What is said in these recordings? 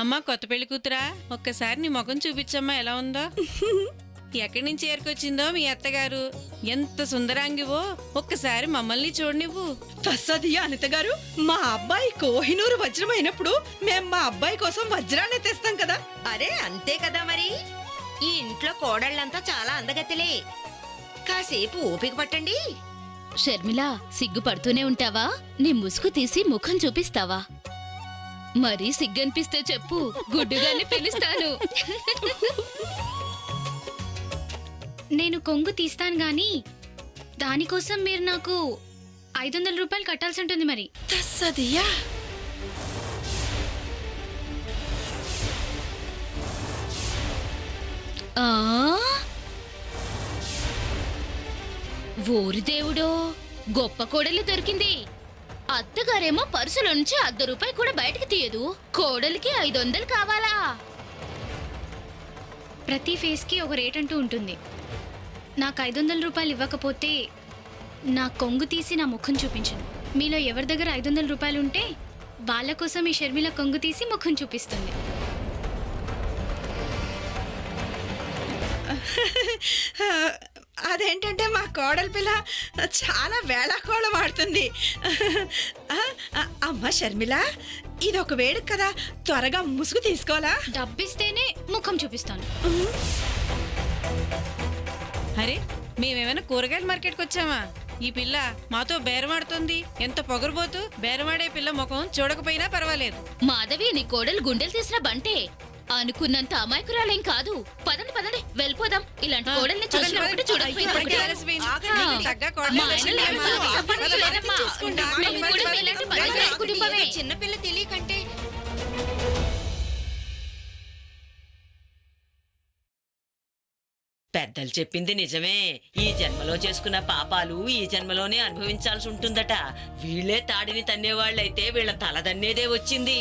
అమ్మా కొత్త పెళ్లి కూతురా, ఒక్కసారి నీ ముఖం చూపించమ్మా ఎలా ఉందో. ఎక్కడి నుంచి ఏరుకొచ్చిందో మీ అత్తగారు, ఎంత సుందరాంగివో ఒక్కసారి మమ్మల్ని చూడనివ్వు. తస్సదియా అనిత గారు, మా అబ్బాయి కోహినూరు వజ్రం అయినప్పుడు మేం మా అబ్బాయి కోసం వజ్రాన్ని తెస్తాం కదా. అరే అంతే కదా మరి. ఈ ఇంట్లో కోడళ్ళంతా చాలా అందగతిలే. కాసేపు ఓపిక పట్టండి. షర్మిల, సిగ్గుపడుతూనే ఉంటావా? నీ ముసుగు తీసి ముఖం చూపిస్తావా? మరీ సిగ్గనిపిస్తే చెప్పు, గుడ్డుగాన్ని పిలుస్తాను. నేను కొంగు తీస్తాను గాని దానికోసం మీరు నాకు 500 రూపాయలు కట్టాల్సి ఉంటుంది. మరి తస్సదియా ఆ ఓరి దేవుడో, గొప్ప కోడలి దొరికింది. అత్తగారేమో పర్సులో నుంచి 100 రూపాయలు కూడా బయటకు తీయదు. కోడలికి 500 కావాలా? ప్రతి ఫేస్కి ఒక రేట్ అంటూ ఉంటుంది. నాకు 500 రూపాయలు ఇవ్వకపోతే నా కొంగు తీసి నా ముఖం చూపించను. మీలో ఎవరి దగ్గర 500 రూపాయలు ఉంటే వాళ్ళ కోసం ఈ షర్మిల కొంగు తీసి ముఖం చూపిస్తుంది. అదేంటంటే మా కోడలి పిల్ల చాలా వేళాకోళం ఆడుతుంది. అమ్మ షర్మిల, ఇది ఒక వేడుక కదా, త్వరగా ముసుగు తీసుకోవాలా? డబ్బిస్తేనే ముఖం చూపిస్తాను. అరే, మేమేమైనా కూరగాయల మార్కెట్కి వచ్చామా? ఈ పిల్ల మాతో బేరమాడుతుంది. ఎంత పొగరుబోతూ. బేరమాడే పిల్ల ముఖం చూడకపోయినా పర్వాలేదు. మాధవి, నీ కోడలు గుండెలు తీసిన బంటే. అనుకున్నంత అమాయకురాలేం కాదు. పదండి పదండి, వెళ్ళిపోదాం. ఇలాంటి కోడల్ని చూసినా ఒకటి, చూడకపోయినా ఒకటి. చిన్నపిల్ల తెలియకంటే పెద్దలు చెప్పింది నిజమే. ఈ జన్మలో చేసుకున్న పాపాలు ఈ జన్మలోనే అనుభవించాల్సి ఉంటుందట. వీళ్లే తాడిని తన్నేవాళ్ళైతే వీళ్ళ తలదన్నేదే వచ్చింది.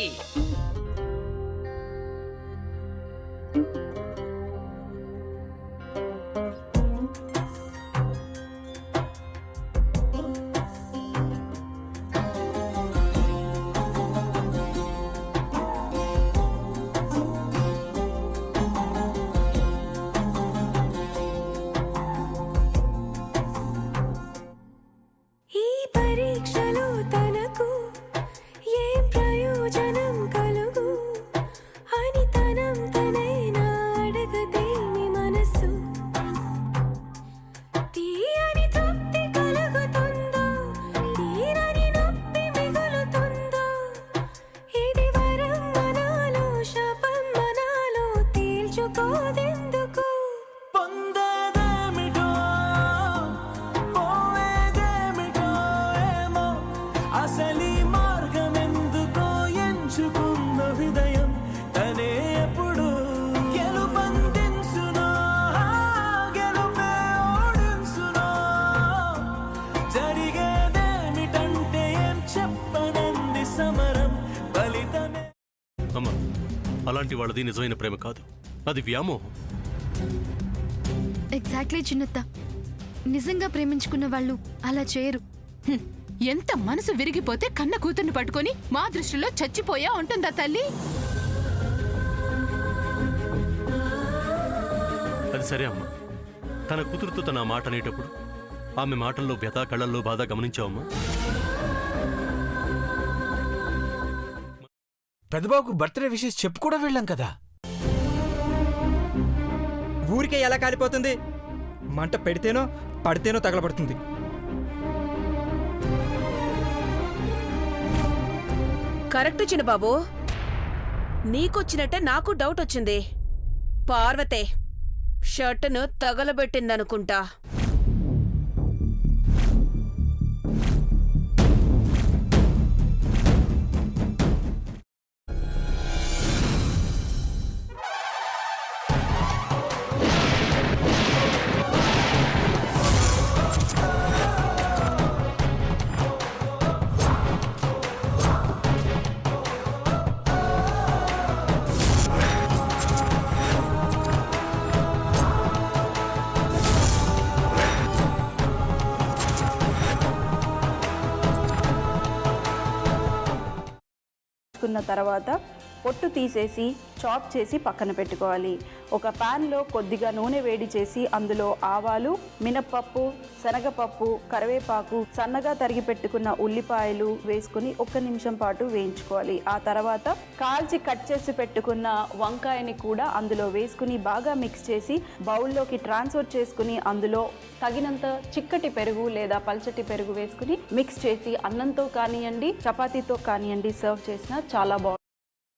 అలాంటి వాళ్ళది నిజమైన ప్రేమ కాదు, అది వ్యామోహం. ఎగ్జాక్ట్లీ చిన్నత్త, నిజంగా ప్రేమించుకున్న వాళ్ళు అలా చేయరు. ఎంత మనసు విరిగిపోతే కన్న కూతుర్ని పట్టుకొని మా దృష్టిలో చచ్చిపోయా ఉంటుందా తల్లి? అది సరే అమ్మా, తన కూతురుతో తన మాట అనేటప్పుడు ఆమె మాటల్లో వ్యథ, కళ్ళల్లో బాధ గమనించావమ్మా? పెద్దబాబుకు బర్త్డే విషెస్ చెప్పు కూడా వెళ్ళాం కదా. ఊరికే ఎలా కాలిపోతుంది? మంట పెడితేనో పడితేనో తగలబడుతుంది. కరెక్ట్ చిన్నబాబు, నీకొచ్చినట్టే నాకు డౌట్ వచ్చింది. పార్వతే షర్టును తగలబెట్టిందనుకుంటా. తర్వాత పొట్టు తీసేసి చాప్ చేసి పక్కన పెట్టుకోవాలి. ఒక ప్యాన్లో కొద్దిగా నూనె వేడి చేసి అందులో ఆవాలు, మినప్పప్పు, శనగపప్పు, కరివేపాకు, సన్నగా తరిగి పెట్టుకున్న ఉల్లిపాయలు వేసుకుని 1 నిమిషం పాటు వేయించుకోవాలి. ఆ తర్వాత కాల్చి కట్ చేసి పెట్టుకున్న వంకాయని కూడా అందులో వేసుకుని బాగా మిక్స్ చేసి బౌల్లోకి ట్రాన్స్ఫర్ చేసుకుని అందులో తగినంత చిక్కటి పెరుగు లేదా పల్చటి పెరుగు వేసుకుని మిక్స్ చేసి అన్నంతో కానివ్వండి, చపాతీతో కానివ్వండి సర్వ్ చేసినా చాలా బాగుంటుంది.